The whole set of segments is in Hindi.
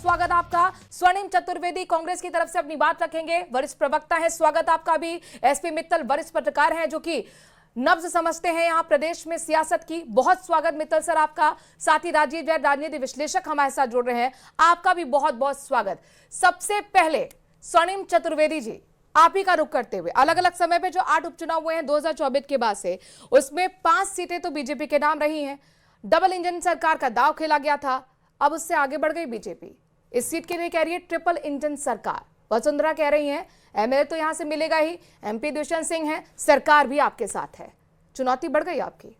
स्वागत आपका। स्वर्णिम चतुर्वेदी कांग्रेस की तरफ से अपनी बात रखेंगे, वरिष्ठ प्रवक्ता है। स्वागत आपका भी। एसपी मित्तल वरिष्ठ पत्रकार हैं जो कि नब्ज समझते हैं यहाँ प्रदेश में सियासत की। बहुत स्वागत मित्तल सर आपका। साथ ही राजीव जैन राजनीति विश्लेषक हमारे साथ जुड़ रहे हैं, आपका भी बहुत बहुत स्वागत। सबसे पहले स्वर्णिम चतुर्वेदी जी, आप ही का रुख करते हुए, अलग अलग समय पे जो 8 उपचुनाव हुए हैं 2024 के बाद से, उसमें 5 सीटें तो बीजेपी के नाम रही हैं। डबल इंजन सरकार का दांव खेला गया था, अब उससे आगे बढ़ गई बीजेपी। इस सीट के लिए कह रही है ट्रिपल इंजन सरकार। वसुंधरा कह रही हैं एमएलए तो यहां से मिलेगा ही, एमपी दुष्यंत सिंह है, सरकार भी आपके साथ है। चुनौती बढ़ गई आपकी।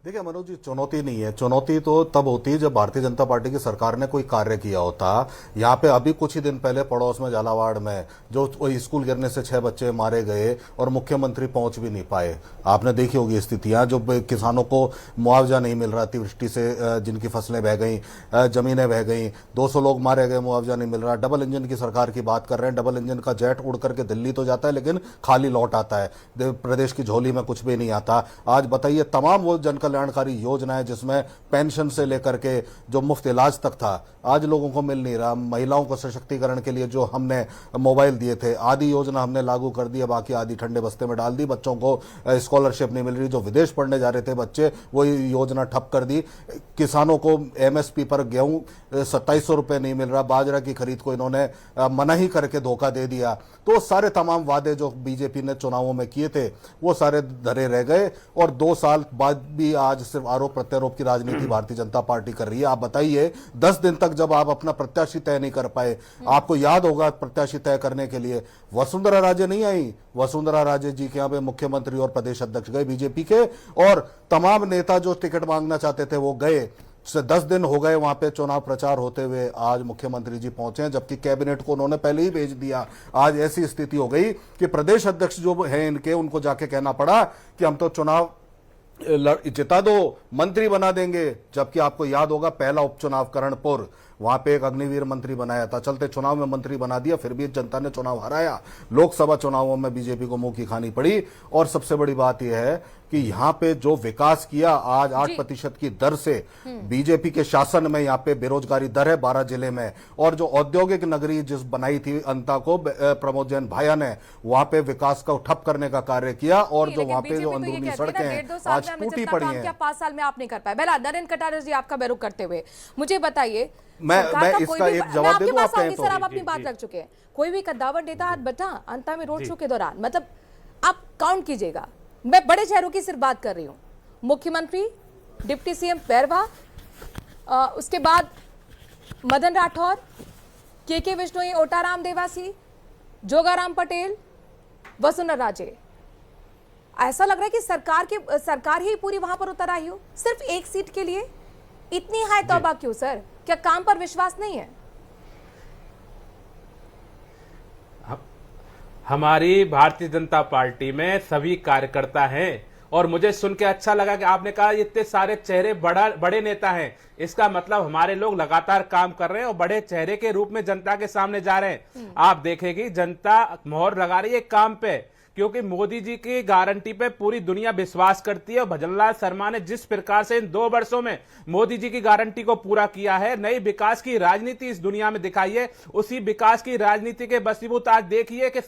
देखिए मनोज जी, चुनौती नहीं है। चुनौती तो तब होती है जब भारतीय जनता पार्टी की सरकार ने कोई कार्य किया होता। यहाँ पे अभी कुछ ही दिन पहले पड़ोस में झालावाड़ में जो स्कूल गिरने से 6 बच्चे मारे गए और मुख्यमंत्री पहुंच भी नहीं पाए। आपने देखी होगी स्थितियां, जो किसानों को मुआवजा नहीं मिल रहा, अतिवृष्टि से जिनकी फसलें बह गई, जमीनें बह गई, 200 लोग मारे गए, मुआवजा नहीं मिल रहा। डबल इंजन की सरकार की बात कर रहे हैं। डबल इंजन का जेट उड़ करके दिल्ली तो जाता है लेकिन खाली लौट आता है, प्रदेश की झोली में कुछ भी नहीं आता। आज बताइए, तमाम वो कल्याणकारी योजनाएं जिसमें पेंशन से लेकर के जो मुफ्त इलाज तक था, आज लोगों को मिल नहीं रहा। महिलाओं को सशक्तिकरण के लिए जो हमने मोबाइल दिए थे, आधी योजना हमने लागू कर दी है, बाकी आधी ठंडे बस्ते में डाल दी। बच्चों को स्कॉलरशिप नहीं मिल रही, जो विदेश पढ़ने जा रहे थे बच्चे, वो योजना ठप कर दी। किसानों को एमएसपी पर गेहूं 2700 रुपए नहीं मिल रहा, बाजरा की खरीद को इन्होंने मनाही करके धोखा दे दिया। तो सारे तमाम वादे जो बीजेपी ने चुनावों में किए थे वो सारे धरे रह गए, और 2 साल बाद भी आज सिर्फ आरोप प्रत्यारोप की राजनीति भारतीय जनता पार्टी कर रही है। आप बताइए, 10 दिन तक जब आप अपना प्रत्याशी तय नहीं कर पाए, आपको याद होगा प्रत्याशी तय करने के लिए वसुंधरा राजे नहीं आई। वसुंधरा राजे जी के यहाँ पे मुख्यमंत्री और प्रदेश अध्यक्ष गए बीजेपी के, और तमाम नेता जो टिकट मांगना चाहते थे वो गए। 10 दिन हो गए वहां पे चुनाव प्रचार होते हुए, आज मुख्यमंत्री जी पहुंचे हैं, जबकि कैबिनेट को उन्होंने पहले ही भेज दिया। आज ऐसी स्थिति हो गई कि प्रदेश अध्यक्ष जो है इनके, उनको जाके कहना पड़ा कि हम तो चुनाव जिता दो, मंत्री बना देंगे। जबकि आपको याद होगा पहला उपचुनाव करणपुर, वहां पे एक अग्निवीर मंत्री बनाया था, चलते चुनाव में मंत्री बना दिया, फिर भी जनता ने चुनाव हराया। लोकसभा चुनावों में बीजेपी को मुंह की खानी पड़ी। और सबसे बड़ी बात यह है कि यहाँ पे जो विकास किया, आज 8% की दर से बीजेपी के शासन में यहाँ पे बेरोजगारी दर है 12 जिले में। और जो औद्योगिक नगरी जिस बनाई थी अंता को प्रमोद जैन भाया ने, वहां पे विकास को ठप करने का कार्य किया। और जो वहां पे जो अंदरूनी सड़कें हैं आज टूटी पड़ी हैं। 5 साल में आप नहीं कर पाए। बेला नरेंद्र कटारिया जी, आपका बेरुख करते हुए मुझे बताइए, मैं इसका एक जवाब दे दूं। सर आप अपनी बात रख चुके हैं। कोई भी कद्दावर नेता आज बचा अंता में रोड शो के दौरान, मतलब आप काउंट कीजिएगा, मैं बड़े शहरों की सिर्फ बात कर रही हूं। मुख्यमंत्री, डिप्टी सीएम पैरवा, उसके बाद मदन राठौर, के विश्नोई, ओटाराम देवासी, जोगाराम पटेल, वसुंधरा राजे। ऐसा लग रहा है कि सरकार ही पूरी वहां पर उतर आई हो सिर्फ एक सीट के लिए। इतनी हाय तौबा क्यों सर? क्या काम पर विश्वास नहीं है? हमारी भारतीय जनता पार्टी में सभी कार्यकर्ता हैं, और मुझे सुन के अच्छा लगा कि आपने कहा इतने सारे चेहरे बड़े नेता हैं। इसका मतलब हमारे लोग लगातार काम कर रहे हैं और बड़े चेहरे के रूप में जनता के सामने जा रहे हैं। आप देखेगी जनता मोहर लगा रही है काम पे, क्योंकि मोदी जी की गारंटी पे पूरी दुनिया विश्वास करती है। और भजनलाल शर्मा ने जिस प्रकार से इन 2 वर्षों में मोदी जी की गारंटी को पूरा किया है, नई विकास की राजनीति इस दुनिया में दिखाई है, उसी विकास की राजनीति के बसीबूत आज देखिए कि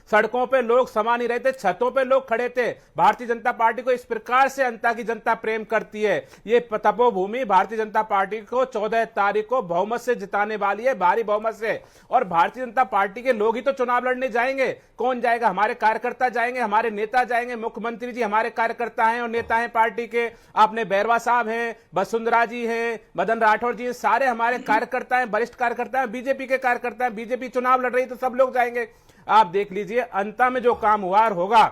सड़कों पे लोग समा नहीं रहे थे, छतों पे लोग खड़े थे। भारतीय जनता पार्टी को इस प्रकार से अंता की जनता प्रेम करती है। ये तपोभूमि भारतीय जनता पार्टी को 14 तारीख को बहुमत से जिताने वाली है, भारी बहुमत से। और भारतीय जनता पार्टी के लोग ही तो चुनाव लड़ने जाएंगे। कौन जाएगा? हमारे कार्यकर्ता जाएंगे, हमारे नेता जाएंगे। मुख्यमंत्री जी हमारे कार्यकर्ता हैं और नेता हैं पार्टी के। आपने बैरवा साहब हैं, वसुंधरा जी हैं, मदन राठौर जी हैं, सारे हमारे कार्यकर्ता हैं, वरिष्ठ कार्यकर्ता हैं, बीजेपी के कार्यकर्ता हैं। बीजेपी चुनाव लड़ रही तो सब लोग जाएंगे। आप देख लीजिए अंत में जो काम हुआ होगा,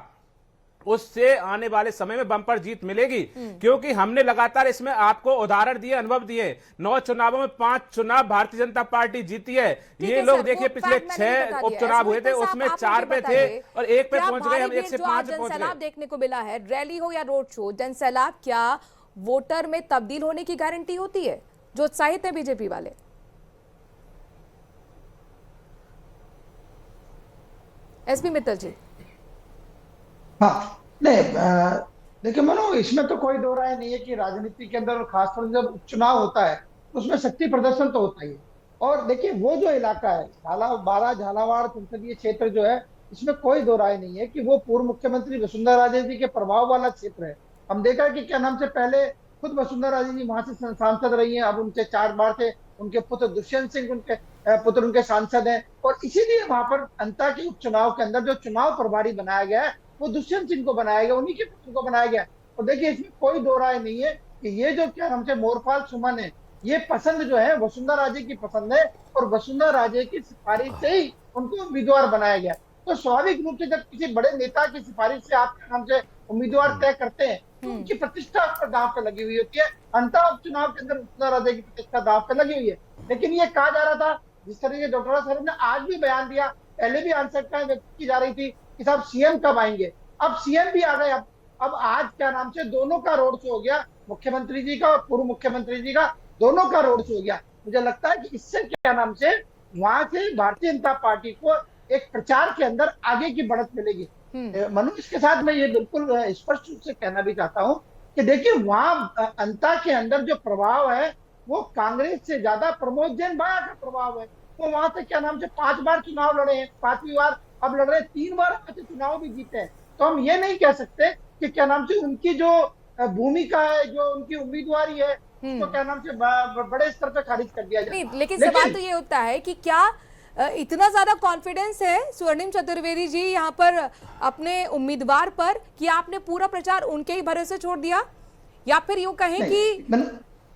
उससे आने वाले समय में बम्पर जीत मिलेगी। क्योंकि हमने लगातार इसमें आपको उदाहरण दिए, अनुभव दिए। 9 चुनावों में 5 चुनाव भारतीय जनता पार्टी जीती है। ये लोग देखिए पिछले 6 उपचुनाव हुए थे, उसमें 4 पे थे और 1 पे पहुंच गए, हम 1 से 5 पे पहुंच गए। जनसैलाब देखने को मिला है, रैली हो या रोड शो, जनसैलाब क्या वोटर में तब्दील होने की गारंटी होती है? जो उत्साहित है बीजेपी वाले। एसपी मित्तल जी। हाँ, नहीं, देखिए मनो, इसमें तो कोई दो राय नहीं है कि राजनीति के अंदर, और खासतौर से जब उपचुनाव होता है उसमें शक्ति प्रदर्शन तो होता ही है। और देखिए वो जो इलाका है झालावाड़ संसदीय क्षेत्र जो है, इसमें कोई दो राय नहीं है कि वो पूर्व मुख्यमंत्री वसुंधरा राजे जी के प्रभाव वाला क्षेत्र है। हम देखा कि क्या नाम से पहले खुद वसुंधरा राजे जी वहां से सांसद रही हैं, अब उनके 4 बार से उनके पुत्र दुष्यंत सिंह उनके पुत्र उनके सांसद हैं। और इसीलिए वहां पर अंता के उपचुनाव के अंदर जो चुनाव प्रभारी बनाया गया है वो दुष्यंत सिंह को बनाया गया, उन्हीं के पुत्र को बनाया गया। और देखिए इसमें कोई दो राय नहीं है कि ये जो क्या नाम से मोरपाल सुमन है, ये पसंद जो है वसुंधरा राजे की पसंद है, और वसुंधरा राजे की सिफारिश से ही उनको उम्मीदवार बनाया गया। तो स्वाभाविक रूप से जब किसी बड़े नेता की सिफारिश से आपके नाम से उम्मीदवार तय करते हैं तो उनकी प्रतिष्ठा उस पर दांव पे लगी हुई होती है। अंतः उपचुनाव के अंदर वसुंधरा राजे की प्रतिष्ठा दांव पे लगी हुई है। लेकिन ये कहा जा रहा था, जिस तरीके डॉक्टर साहब ने आज भी बयान दिया, पहले भी आशंकाएं व्यक्त की जा रही थी कि साहब सीएम कब आएंगे, अब सीएम भी आ गए। अब आज क्या नाम से दोनों का रोड शो हो गया, मुख्यमंत्री जी का और पूर्व मुख्यमंत्री जी का, दोनों का रोड शो हो गया। मुझे लगता है कि इससे क्या नाम से वहां से भारतीय जनता पार्टी को एक प्रचार के अंदर आगे की बढ़त मिलेगी। मनु, इसके साथ मैं ये बिल्कुल स्पष्ट रूप से कहना भी चाहता हूं कि देखिए वहां अंता के अंदर जो प्रभाव है वो कांग्रेस से ज्यादा प्रमोद जैन भाया का प्रभाव है। तो वहां से क्या नाम से 5 बार चुनाव लड़े हैं, 5वीं बार अब लड़ रहे हैं, 3 बार चुनाव भी जीते हैं। तो हम ये नहीं कह सकते कि क्या नाम से उनकी जो भूमिका है, जो उनकी उम्मीदवारी है, उसको क्या नाम से बड़े स्तर पर खारिज कर दिया जाए। लेकिन सवाल तो ये होता है कि क्या इतना ज्यादा कॉन्फिडेंस है स्वर्णिम चतुर्वेदी जी यहाँ पर अपने उम्मीदवार पर कि आपने पूरा प्रचार उनके ही भरोसे छोड़ दिया, या फिर यूं कहें कि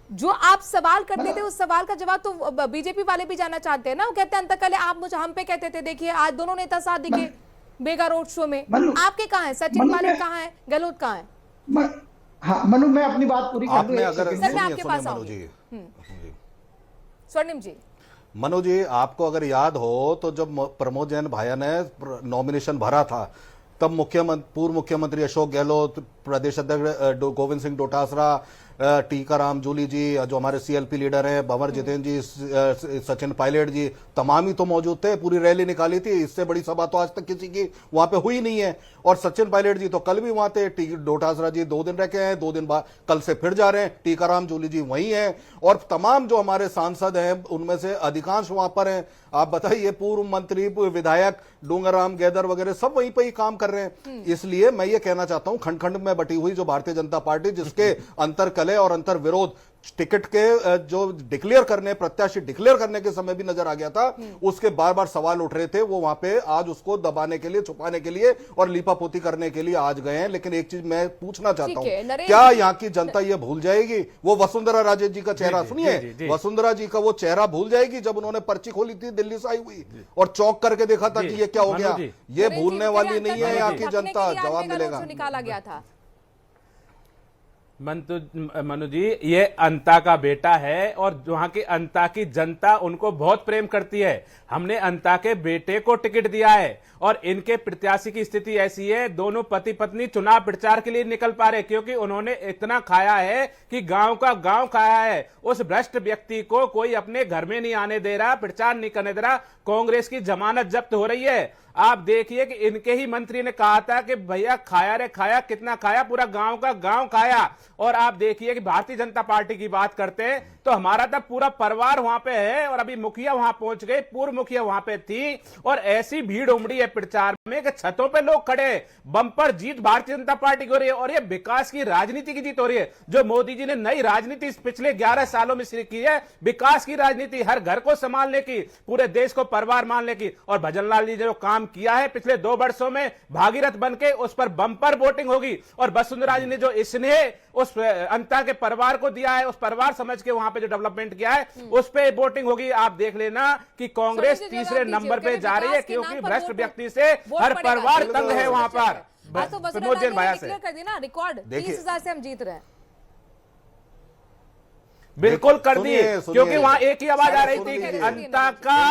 जो आप सवाल करते थे उस सवाल का जवाब तो बीजेपी वाले भी जाना चाहते हैं ना। वो कहते हैं अंतकल आप मुझे हम पे कहते थे, देखिए आज दोनों नेता साथ दिखे मेगा रोड शो में, आपके कहाँ है, सचिन पायलट कहाँ है, गहलोत कहाँ है? हाँ मनु, मैं अपनी बात पूरी कर दूं। सर मैं आपके पास आऊंगी। स्वर्णिम जी, मनु जी, आपको अगर याद हो तो जब प्रमोद जैन भाया ने नॉमिनेशन भरा था तब पूर्व मुख्यमंत्री अशोक गहलोत, प्रदेश अध्यक्ष गोविंद सिंह डोटासरा, टीकाराम जूली जी, जो हमारे सीएलपी लीडर हैं, भंवर जितेंद्र जी, सचिन पायलट जी, तमाम ही तो मौजूद थे। पूरी रैली निकाली थी, इससे बड़ी सभा तो आज तक किसी की वहां पे हुई नहीं है। और सचिन पायलट जी तो कल भी वहां थे, डोटासरा जी 2 दिन रह के आए, 2 दिन बाद कल से फिर जा रहे हैं, टीकाराम जूली जी वहीं हैं, और तमाम जो हमारे सांसद हैं उनमें से अधिकांश वहां पर हैं। आप बताइए, पूर्व मंत्री, विधायक डूंगरराम गैदर वगैरह सब वहीं पर ही काम कर रहे हैं। इसलिए मैं ये कहना चाहता हूं, खंड खंड में बटी हुई जो भारतीय जनता पार्टी, जिसके अंतर कलह और अंतर विरोध टिकट के जो डिक्लेयर करने, प्रत्याशी डिक्लेयर करने के समय भी नजर आ गया था, उसके बार बार सवाल उठ रहे थे, वो वहां पे आज उसको दबाने के लिए, छुपाने के लिए और लीपापोती करने के लिए आज गए हैं। लेकिन एक चीज मैं पूछना चाहता हूं, क्या यहाँ की जनता ये भूल जाएगी वो वसुंधरा राजे जी का चेहरा? सुनिए, वसुंधरा जी का वो चेहरा भूल जाएगी जब उन्होंने पर्ची खोली थी, दिल्ली से आई हुई, और चौंक करके देखा था कि ये क्या हो गया। ये भूलने वाली नहीं है यहाँ की जनता, जवाब मिलेगा। निकाला गया था मनु जी, ये अंता का बेटा है और वहां की अंता की जनता उनको बहुत प्रेम करती है। हमने अंता के बेटे को टिकट दिया है और इनके प्रत्याशी की स्थिति ऐसी है, दोनों पति पत्नी चुनाव प्रचार के लिए निकल पा रहे, क्योंकि उन्होंने इतना खाया है कि गांव का गांव खाया है। उस भ्रष्ट व्यक्ति को कोई अपने घर में नहीं आने दे रहा, प्रचार नहीं करने दे रहा, कांग्रेस की जमानत जब्त हो रही है। आप देखिए कि इनके ही मंत्री ने कहा था कि भैया खाया रे खाया, कितना खाया, पूरा गांव का गांव खाया। और आप देखिए कि भारतीय जनता पार्टी की बात करते हैं तो हमारा तो पूरा परिवार वहां पे है, और अभी मुखिया वहां पहुंच गए, पूर्व मुखिया वहां पे थी, और ऐसी भीड़ उमड़ी है प्रचार में कि छतों पे लोग खड़े। बम्पर जीत भारतीय जनता पार्टी की हो रही है, और ये विकास की राजनीति की जीत हो रही है। जो मोदी जी ने नई राजनीति पिछले 11 सालों में शुरू की है, विकास की राजनीति, हर घर को संभालने की, पूरे देश को परिवार मानने की। और भजनलाल जी ने जो काम किया है पिछले 2 वर्षों में, भागीरथ बनके उस पर बम्पर वोटिंग होगी। और वसुंधरा जी ने जो स्नेह उस अंता के परिवार को दिया है, उस परिवार समझ के वहां पे जो डेवलपमेंट किया है, उस पे वोटिंग होगी। आप देख लेना कि कांग्रेस तीसरे नंबर पे जा रही है, क्योंकि भ्रष्ट व्यक्ति से हर परिवार तंग है वहां पर। प्रमोद जैन भाया से कर देना रिकॉर्ड, 30,000 से हम जीत रहे हैं। बिल्कुल कर दिए, क्योंकि वहां एक ही आवाज आ रही थी कि अंता का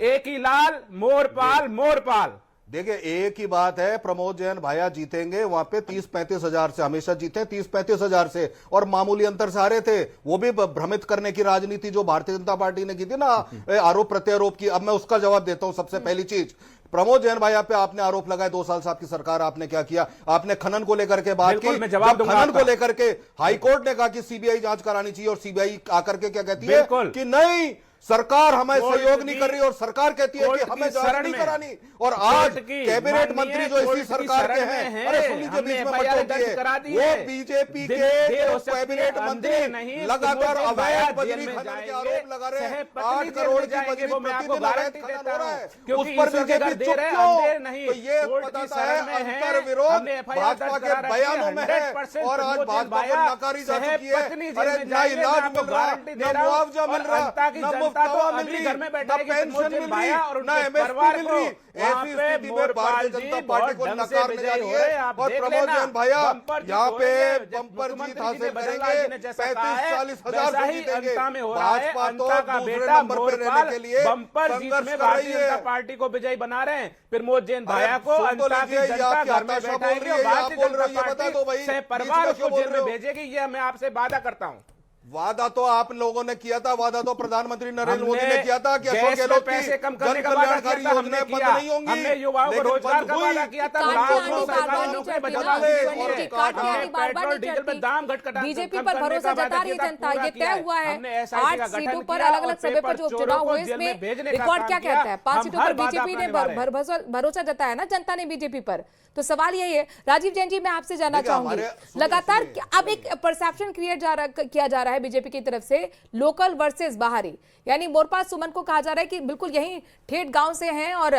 एक ही लाल, मोरपाल मोरपाल। देखिए, एक ही बात है, प्रमोद जैन भाया जीतेंगे वहां पे 30-35 हजार से, हमेशा जीते 30-35 हजार से, और मामूली अंतर से हारे थे। वो भी भ्रमित करने की राजनीति जो भारतीय जनता पार्टी ने की थी ना, आरोप प्रत्यारोप की। अब मैं उसका जवाब देता हूं। सबसे पहली चीज, प्रमोद जैन भाई, आप पे आपने आरोप लगाए 2 साल से आपकी सरकार, आपने क्या किया? आपने खनन को लेकर के बात बिल्कुल, की, मैं जवाब जब दूंगा खनन को आपका। लेकर के हाईकोर्ट ने कहा कि सीबीआई जांच करानी चाहिए और सीबीआई आकर के क्या कहती है बिल्कुल। कि नहीं, सरकार हमें कोर्ट सहयोग नहीं की- कर रही और सरकार कहती है कोर्ट कि की हमें जांच शरण नहीं में- करानी। और आज कोर्ट की कैबिनेट माननीय मंत्री जो इसी कोर्ट की सरकार के शरण में हैं, है। अरे सुन लीजिए, हमने बीच में FIR मत दर्ज टोकिए, करा दी वो है। बीजेपी के देर हो जो सकती है, कैबिनेट अंधेर मंत्री नहीं, लगातार प्रमोद अवैध भाई बजरी जेल में खनन के जाएंगे, आरोप लगा रहे हैं। सहपत्नी 8 जेल करोड़ में की जाएंगे, बजरी वो मैं आपको प्रतिदिन अवैध गारंटी खनन देता हो रहा हूं, है, क्योंकि उस पर ईश्वर के घर बीजेपी देर चुप है, क्यों? अंधेर नहीं। तो ये कोर्ट की बताता शरण है में है। अंतर विरोध हमने FIR भाजपा दर्ज के करा रखी है, बयानों में है 100% और आज प्रमोद जैन भाजपा को भाया नकारी जा चुकी है। सहपत्नी जेल अरे में ना जाएंगे, मैं इलाज आपको मिल रहा, गारंटी दे ना रहा हूं। मुआवजा मिल और रहा, जनता की ना जनता मुफ्त तो दवा मिल अभी रही, घर में ना बैठाएगी पेंशन प्रमोद मिल जैन रही, भाया और ना उनके एमएसपी परिवार मिल को। रही। वहां ऐसी पे स्थिति में मोरपाल भारतीय जी जनता पार्टी बहुत को ढंग से नकारने जा विजयी रही हो रहे हैं, है। आप और देख प्रमोद लेना। जैन भाया बम्पर जीत यहाँ हो पे रही है। बम्पर जीत मुख्यमंत्री हासिल जी ने करेंगे, जी ने जैसा कहा है, 35-40 हजार वैसा से ही जीतेंगे। अंता में हो रहा है। भाजपा तो अंता का दूसरे बेटा नंबर पे रहने मोरपाल के लिए बम्पर जीत संघर्ष में कर भारतीय रही है। जनता पार्टी को विजयी बना रहे हैं। प्रमोद जैन भाया को सुन तो अंता की लीजिए, ये जनता आपकी घर में हताशा बोल बैठाएगी रही है, और ये आप भारतीय बोल रहे हो, जनता ये बता दो भाई, पार्टी से बीच में परिवार क्यों को बोल जेल रहे में हो? भेजेगी, ये मैं आपसे वादा करता हूँ। वादा तो आप लोगों ने किया था, वादा तो प्रधानमंत्री नरेंद्र मोदी हमने ने किया था कि अशोक गैस में गहलोत पैसे कम की करने जन का वादा कल्याणकारी किया था, हमने योजनाएं बंद किया। नहीं होंगी, हमने युवाओं को लेकिन रोजगार बंद का हुई। वादा किया था, काट के लाखों आनी बार-बार सरकारी नहीं नौकरी चढ़ती बचा ना, दी और स्वर्ण जी, है। काट के हमने आनी बार-बार पेट्रोल नहीं डीजल पे चढ़ती। दाम घटा बीजेपी कम पर करने भरोसा का वादा जता रही किया था, जनता, पूरा ये किया तय हुआ है। हमने SIT 8 का गठन सीटों पर किया अलग और अलग समय पर पेपर जो चोरों उपचुनाव को हुए, जेल में इसमें भेजने का रिकॉर्ड काम क्या किया। कहता है? 5 हम सीटों हर पर बात बीजेपी ने अपनाने वाले हैं। भरोसा जताया ना जनता ने बीजेपी पर। तो सवाल यही है, राजीव जैन जी, मैं आपसे जानना देखिए, चाहूंगी, सुनिए, लगातार सुनिए, अब एक परसेप्शन क्रिएट किया जा रहा है बीजेपी की तरफ से, लोकल वर्सेस बाहरी, यानी मोरपाल सुमन को कहा जा रहा है कि बिल्कुल यही ठेठ गांव से हैं और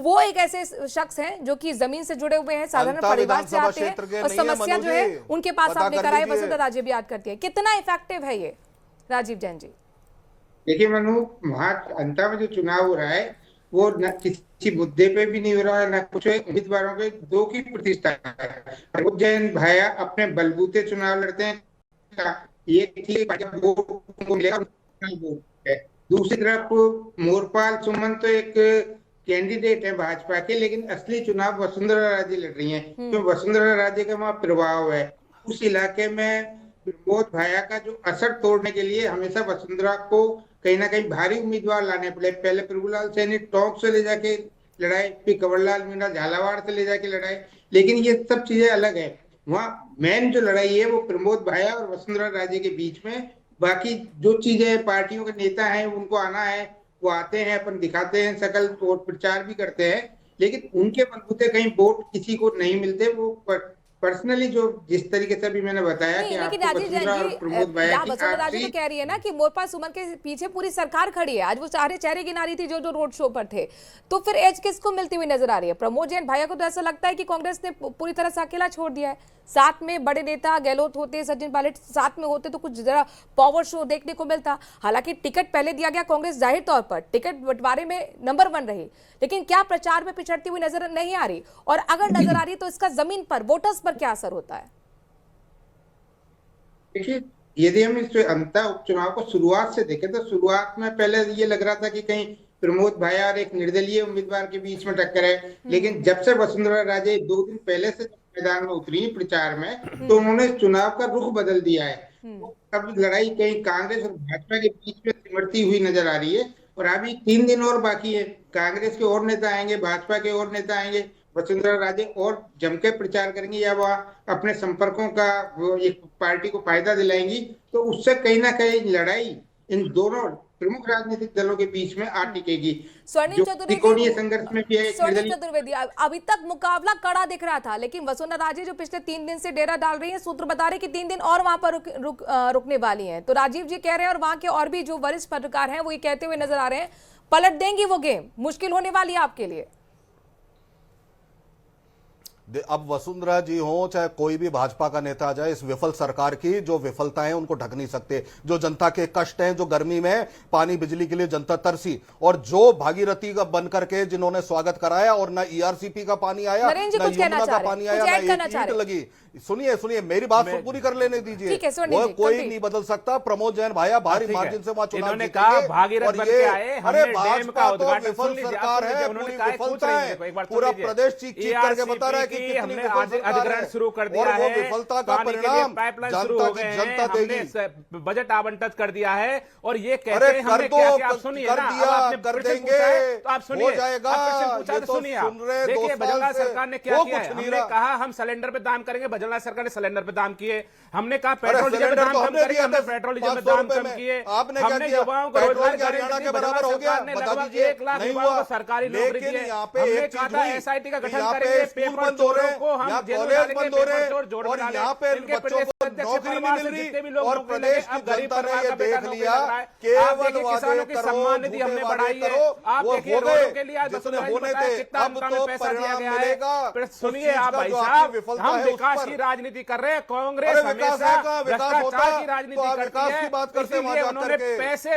वो एक ऐसे शख्स हैं जो कि जमीन से जुड़े हुए हैं, साधारण अंता परिवार से विधानसभा आते हैं क्षेत्र के और नहीं है, समस्या मनु जो है जी, उनके पास पता आपने कर कराया, लीजिए। वसुंधरा राजे भी याद करती है। कितना इफेक्टिव है ये, राजीव जैन जी? देखिए मनु, वहां अंता में जो चुनाव हो रहा है वो न किसी मुद्दे पे भी नहीं हो रहा है, न कुछ उम्मीदवारों के दो की प्रतिष्ठा है। प्रमोद जैन भाया अपने बलबूते चुनाव लड़ते हैं, ये ठीक वोट उनको मिलेगा, वोट है। दूसरी तरफ मोरपाल सुमन तो एक कैंडिडेट है भाजपा के, लेकिन असली चुनाव वसुंधरा राजे लड़ रही हैं, तो वसुंधरा राजे का वहां प्रभाव है। उस इलाके में प्रमोद भाया का जो असर तोड़ने के लिए हमेशा वसुंधरा को कहीं ना कहीं भारी उम्मीदवार लाने पड़े। पहले प्रभुलाल सैनी टोंक से ले जाके लड़ाई, फिर कंवरलाल मीणा झालावाड़ से ले जाके लड़ाई, लेकिन ये सब चीजें अलग है। वहाँ मेन जो लड़ाई है वो प्रमोद भाया और वसुंधरा राजे के बीच में। बाकी जो चीजें पार्टियों के नेता हैं उनको आना है, वो आते हैं, अपन दिखाते हैं शकल, वोट प्रचार भी करते हैं, लेकिन उनके बलबूते कहीं वोट किसी को नहीं मिलते। वो पर्सनली जो जिस तरीके से भी मैंने बताया कि लेकिन आपको राजीव जैन वसुंधरा और जी, प्रमोद भाया यहाँ की वसुंधरा राजे तो आपसी कह रही है ना कि मोरपाल सुमन के पीछे पूरी सरकार खड़ी है, आज वो सारे चेहरे गिना रही थी जो जो रोड शो पर थे, तो फिर एज किसको मिलती हुई नजर आ रही है? प्रमोद जैन भाया को तो ऐसा लगता है कि कांग्रेस ने पूरी तरह से अकेला छोड़ दिया है। साथ में बड़े नेता गहलोत होते, सचिन पायलट साथ में होते तो कुछ जरा पावर शो देखने को मिलता। हालांकि टिकट पहले दिया गया, कांग्रेस जाहिर तौर पर टिकट बंटवारे में नंबर 1 रही, लेकिन क्या प्रचार में पिछड़ती हुई नजर नहीं आ रही? और अगर नजर आ रही तो इसका जमीन पर वोटर्स पर क्या असर होता है? देखिए, यदि हम इस अंता उपचुनाव को शुरुआत से देखें तो शुरुआत में पहले ये लग रहा था कि कहीं प्रमोद भाया और एक निर्दलीय उम्मीदवार के बीच में टक्कर है, लेकिन जब से वसुंधरा राजे 2 दिन पहले से मैदान में उतरी प्रचार में, तो उन्होंने चुनाव का रुख बदल दिया है। अब लड़ाई कहीं कांग्रेस और भाजपा के बीच में सिमटती हुई नजर आ रही है, और अभी 3 दिन और बाकी है। कांग्रेस के और नेता आएंगे, भाजपा के और नेता आएंगे, वसुंधरा राजे और जम के प्रचार करेंगी या वह अपने संपर्कों का एक पार्टी को फायदा दिलाएंगी, तो उससे कहीं ना कहीं लड़ाई इन दोनों प्रमुख राजनीतिक दलों के बीच में आ टिकेगी। स्वर्णिम त्रिकोणीय संघर्ष में भी है। स्वर्णिम चतुर्वेदी, अभी तक मुकाबला कड़ा दिख रहा था, लेकिन वसुंधरा राजे जो पिछले 3 दिन से डेरा डाल रही है, सूत्र बता रहे कि 3 दिन और वहां पर रुकने वाली हैं। तो राजीव जी कह रहे हैं और वहां के और भी जो वरिष्ठ पत्रकार हैं वो ये कहते हुए नजर आ रहे हैं, पलट देंगी वो गेम, मुश्किल होने वाली है आपके लिए। अब वसुंधरा जी हो चाहे कोई भी भाजपा का नेता आ जाए, इस विफल सरकार की जो विफलताएं उनको ढक नहीं सकते। जो जनता के कष्ट हैं, जो गर्मी में पानी बिजली के लिए जनता तरसी, और जो भागीरथी का बन करके जिन्होंने स्वागत कराया, और ना ईआरसीपी का पानी आया, ना यमुना का पानी आया, ना ईंट लगी। सुनिए मेरी बात पूरी कर लेने दीजिए। वो कोई नहीं बदल सकता। प्रमोद जैन भाया भारी मार्जिन से वहां चुनाव इन्होंने कहा भागीरथ बन के आए, अरे डैम का भाजपा तो उद्घाटन विफल सरकार है, पूरी विफलता है। पूरा प्रदेश चीख चीख करके बता रहा है कि की कितनी हमने विफल आज सरकार अधिग्रहण है। शुरू कर दिया और वो है, विफलता का पानी के लिए परिणाम पाइपलाइन शुरू जनता हो की गए जनता हैं, देगी। हमने बजट आवंटित कर दिया है और ये कहते अरे हैं कर हमने दो, क्या किया, आप सुनिए कर ना, अब दिया, आपने कर फिर से देंगे, पूछा है, तो आप सुनिए, हो जाएगा। अब फिर से पूछा ये तो तो सुनिए आप। सुन रहे, देखिए 2 भजनलाल साल से सरकार ने क्या वो किया है, कुछ नहीं हमने रहा। कहा हम सिलेंडर पे दाम करेंगे, भजनलाल सरकार ने सिलेंडर पे दाम किए, हमने कहा अरे पेट्रोल डीजल पे सिलेंडर दाम तो कम हमने करेंगे, दिया हमने था पेट्रोल डीजल पे 500 दाम रुपए कम में। किए, आपने क्या हमने किया? युवाओं को पेट्रोल रोजगार की हरियाणा गारंटी के दी, बराबर भजनलाल हो गया, सरकार ने बता लगभग दीजिए। 1 लाख नहीं युवाओं हुआ। को सरकारी नौकरी लेकिन दी है। यहाँ पे हमने एक कहा चीज था हुई एसआईटी का कि गठन यहाँ पे करेंगे, स्कूल पेपर बंद हो रहे चोरों हैं, को हम यहाँ जेल में कॉलेज डालेंगे, बंद हो रहे पेपर हैं, चोर जोड़ में और डालेंगे, यहाँ पे इनके बच्चों प्रदेश को अध्यक्ष नौकरी परिवार नहीं से मिल जितने भी रही। लोग और नौकरी लगे, प्रदेश अब की गरीब जनता ने परिवार ये का बेटा देख नौकरी लिया, लग रहा है। आप केवल देखिए किसानों वादे की करो, सम्मान निधि झूठे हमने वादे बढ़ाई है, करो, आप वो देखिए हो रोडों गए के लिए आज जितने वसुंधरा जी ने होने बताया थे। कितना अब अनुदान में तो पैसा दिया परिणाम गया है। मिलेगा। फिर उस सुनिए चीज आप का भाई जो साहब, आपकी विफलता हम है उस विकास पर। की राजनीति कर रहे हैं, कांग्रेस अरे विकास हमेशा है कहाँ? विकास होता भ्रष्टाचार की तो राजनीति आप करती विकास है, की बात करते हैं इसीलिए वहां उन्होंने जाकर के। पैसे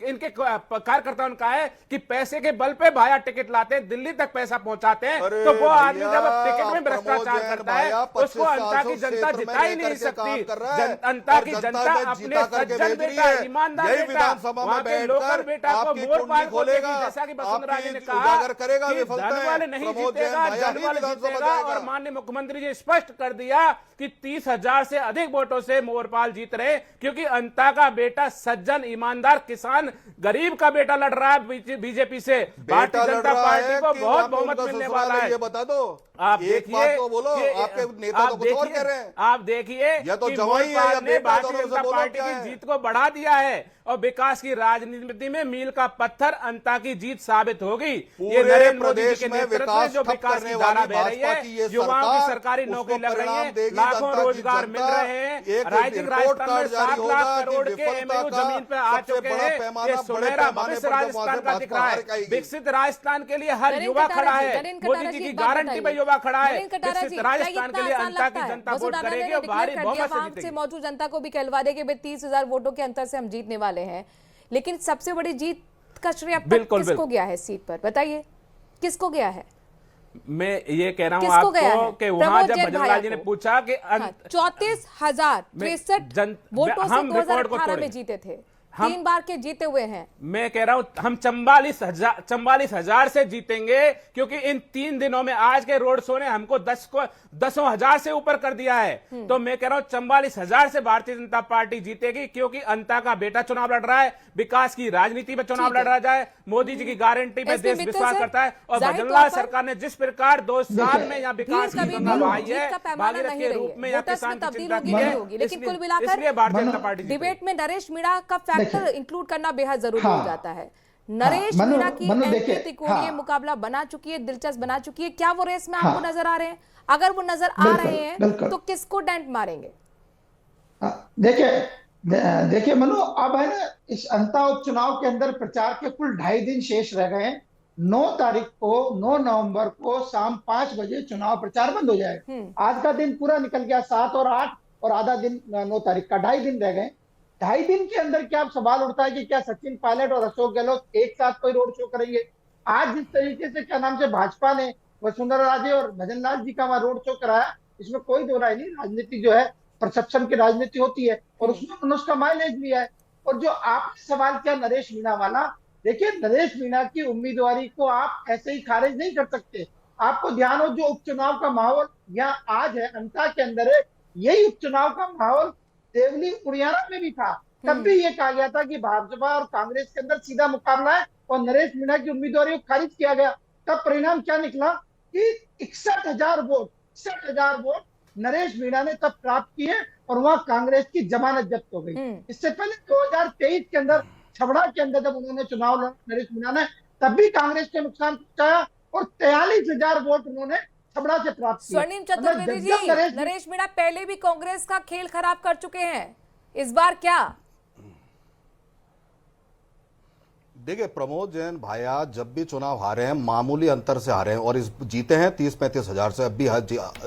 इनके कार्यकर्ताओं ने कहा है कि पैसे के बल पे भाया टिकट लाते हैं, दिल्ली तक पैसा पहुंचाते हैं, अरे तो वो आदमी भैया, जब टिकट में प्रमोद भ्रष्टाचार जैन करता है भैया उसको 25 अंता साल की से जनता क्षेत्र में जिता ही लेकर नहीं के सकती। काम कर रहा है। अंता और की जनता जनता में अपने जिता करके सज्जन भेज रही बेटा, है। ईमानदार यही बेटा, विधानसभा में वहाँ के बैठकर लोकल बेटा को आपकी मोरपाल कुंडली को देगी, खोलेगा, जैसा कि वसुंधरा जी ने आपकी कहा उजागर करेगा कि विफलताएं। धनवाले नहीं प्रमोद जैन जीतेगा, भैया ही जनवाले विधानसभा जीतेगा। जाएगा। और माननीय मुख्यमंत्री जी स्पष्ट कर दिया कि 30,000 से अधिक वोटों से मोरपाल जीत रहे, क्योंकि अंता का बेटा सज्जन ईमानदार किसान गरीब का बेटा लड़ रहा है बीजेपी से। भारतीय जनता पार्टी को बहुत बहुमत मिलने वाला है। ये बता दो, आप एक देखिए बात तो बोलो, कि आपके नेता तो कुछ और कह रहे हैं। आप देखिए या तो कि जवाई है मोरपाल या ने बेटा, भारतीय दोनों से जनता बोलो पार्टी क्या की है। जीत को बढ़ा दिया है और विकास की राजनीति में मील का पत्थर अंता की जीत साबित होगी। ये पूरे नरेंद्र मोदी जी प्रदेश के में नेतृत्व में विकास जो ठप विकास करने की धारा वाली बह रही भाजपा की ये है, युवाओं की सरकार, सरकारी उसको नौकरी लग रही परिणाम है, देगी लाखों जनता की रोजगार मिल जनता। रहे हैं। एक राइजिंग रिपोर्ट राजस्थान में कार्ड जारी 7 होगा लाख कि करोड़ के विफलता एमएयू का जमीन पे आ सबसे चुके बड़ा हैं। पैमाना ये बड़े सुनहरा पैमाने भविष्य पर जब राजस्थान वहां का से दिख रहा बाहर है। आएगी। विकसित राजस्थान के लिए हर नरेंद्र युवा कटारा खड़ा जी, है, नरेंद्र मोदी कटारा जी जी, की एक बात गारंटी पे बताइए। युवा खड़ा है। नरेंद्र कटारा विकसित जी, राजस्थान के लिए क्या ये इतना अंता की आसान जनता लगता वोट है? करेगी वसुंधरा और ने भारी डिक्लेयर कर दिया, बहुमत से वहां से जीतेगी। मौजूद जनता को भी कहलवा दे कि 30,000 वोटों के अंतर से हम जीतने वाले हैं, लेकिन सबसे बड़ी जीत का श्रेय अब तक बिल्कुल, किसको बिल्कुल। गया है इस सीट पर? बताइए किसको गया है? मैं ये कह रहा हूं किसको गया आपको है? कि वहां प्रमोद जब जैन भजनलाल भाया जी ने को। पूछा कि 34,063 वोटों से हम रिकॉर्ड को 2018 में तोड़ेंगे। जीते थे, हम 3 बार के जीते हुए हैं। मैं कह रहा हूं हम 44,000 से जीतेंगे, क्योंकि इन 3 दिनों में आज के रोड शो ने हमको 10,000 से ऊपर कर दिया है। तो मैं कह रहा हूं 44,000 से भारतीय जनता पार्टी जीतेगी, क्योंकि अंता का बेटा चुनाव लड़ रहा है, विकास की राजनीति में चुनाव ठीक है। लड़ा जाए, मोदी जी की गारंटी में एसपी देश मित्तल विश्वास सर, करता है। और जाहिर भजनलाल तौर पर सरकार ने जिस प्रकार 2 साल में यहाँ विकास जीत की कभी गंगा भी बहाई जीत है, का पैमाना भागीरथ नहीं के रही रूप है। में यहाँ वोटर्स में किसान की तब्दील चिंता होगी की नहीं है। होगी, लेकिन इसलिए- कुल मिलाकर इसलिए भारतीय जनता पार्टी जीतेगी। डिबेट में नरेश मीणा का फैक्टर इंक्लूड करना बेहद जरूरी हाँ। हो जाता है। नरेश मनु- मीणा की मनु एंटी देखिए, त्रिकोणीय हाँ। मुकाबला बना चुकी है, दिलचस्प बना चुकी है। क्या वो रेस में हाँ। आपको नजर आ रहे हैं? अगर वो नजर आ बिल्कुल, रहे हैं बिल्कुल। तो किसको डेंट मारेंगे? देखिए मनु, अब है ना, इस अंता उपचुनाव के अंदर प्रचार के कुल 2.5 दिन शेष रह गए हैं। 9 नवंबर को शाम 5 बजे चुनाव प्रचार बंद हो जाएगा। आज का दिन पूरा निकल गया, 7 और 8 और आधा दिन 9 तारीख का, 2.5 दिन रह गए। 2.5 दिन के अंदर क्या सवाल उठता है कि क्या सचिन पायलट और अशोक गहलोत एक साथ कोई रोड शो करेंगे? आज जिस तरीके से क्या नाम से भाजपा ने वसुंधरा राजे और भजनलाल जी का वहां रोड शो कराया, इसमें कोई दो राय नहीं। राजनीति जो है परसेप्शन की राजनीति होती है और उसमें उन्होंने उसका माइलेज लिया है। और जो आपने सवाल किया नरेश मीणा वाला, देखिए नरेश मीणा की उम्मीदवारी को आप ऐसे ही खारिज नहीं कर सकते। आपको ध्यान हो, जो उपचुनाव का माहौल यहाँ आज है, अंता के अंदर है, यही उपचुनाव का माहौल देवली उड़ियाना में भी था। तब भी ये कहा गया था कि भाजपा और कांग्रेस के अंदर सीधा मुकाबला है और नरेश मीणा की उम्मीदवारी को खारिज किया गया। तब परिणाम क्या निकला कि 61,000 वोट नरेश मीणा ने तब प्राप्त किए और वहां कांग्रेस की जमानत जब्त हो गई। इससे पहले 2023 के अंदर छबड़ा के अंदर जब उन्होंने चुनाव लड़ा नरेश मीणा ने, तब भी कांग्रेस को नुकसान पहुंचाया और 43,000 वोट उन्होंने छबड़ा से प्राप्त किए। स्वर्णिम चतुर्वेदी जी, नरेश मीणा पहले भी कांग्रेस का खेल खराब कर चुके हैं, इस बार क्या? देखिए प्रमोद जैन भाया जब भी चुनाव हारे हैं मामूली अंतर से हारे हैं और इस जीते हैं 30-35 हजार से, अब भी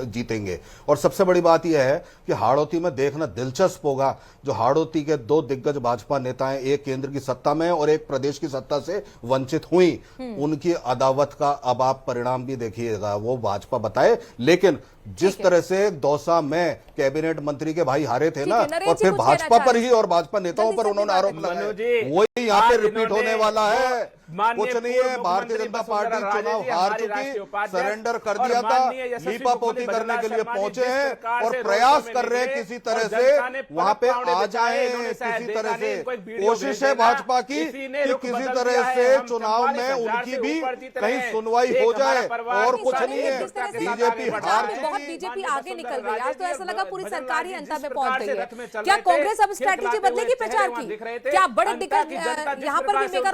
जीतेंगे। और सबसे बड़ी बात यह है कि हाड़ौती में देखना दिलचस्प होगा, जो हाड़ौती के 2 दिग्गज भाजपा नेता हैं, एक केंद्र की सत्ता में और एक प्रदेश की सत्ता से वंचित हुई, उनकी अदावत का अब आप परिणाम भी देखिएगा, वो भाजपा बताए। लेकिन जिस तरह से दौसा में कैबिनेट मंत्री के भाई हारे थे ठीक ना, है, नरेश और जी फिर कुछ कहना भाजपा चाह पर रहे ही हैं। और भाजपा नेताओं जल्दी पर से उन्होंने अपनी आरोप बात लगाया, मनोज जी, वही यहाँ पे आज रिपीट इन्होंने होने वाला है। माननीय कुछ नहीं है, पूर्व भारतीय मुख्यमंत्री जनता वसुंधरा पार्टी राजे चुनाव जी, हार हमारी चुकी, राष्ट्रीय उपाध्यक्ष सरेंडर कर और दिया था, माननीय यशस्वी लीपापोती मुख्यमंत्री करने के लिए शर्मा जी पहुंचे जिस हैं प्रकार और से प्रयास रोड कर रहे हैं शो में किसी निकले तरह और से जनता ने वहां पे पलक पाँव आ ने बचाए, जाए। इन्होंने शायद किसी देखा तरह नहीं, से इनको एक वीडियो कोशिश भेज है देना, भाजपा की किसी ने कि रुख किसी बदल तरह दिया है, से हम चुनाव में 44,000 उनकी से भी ऊपर जीत रहे कहीं हैं। सुनवाई एक हो हमारा जाए परिवार और नहीं, कुछ स्वामी, नहीं है। जिस तरह से बीजेपी प्रचार हार में बहुत चुकी। बीजेपी माननीय आगे निकल वसुंधरा गई, आज तो राजे ऐसा जी लगा और पूरी भजन सरकार ही लाल जी अंता जिस में पहुंच प्रकार गई से है। रथ में चल क्या रहे थे, कांग्रेस अब स्ट्रैटेजी खिलखिलाते बदलेगी हुए प्रचार चेहरे वहां की? दिख रहे थे। क्या बड़े अंता की दिग्गज जनता जिस यहाँ पर प्रकार भी से मेगा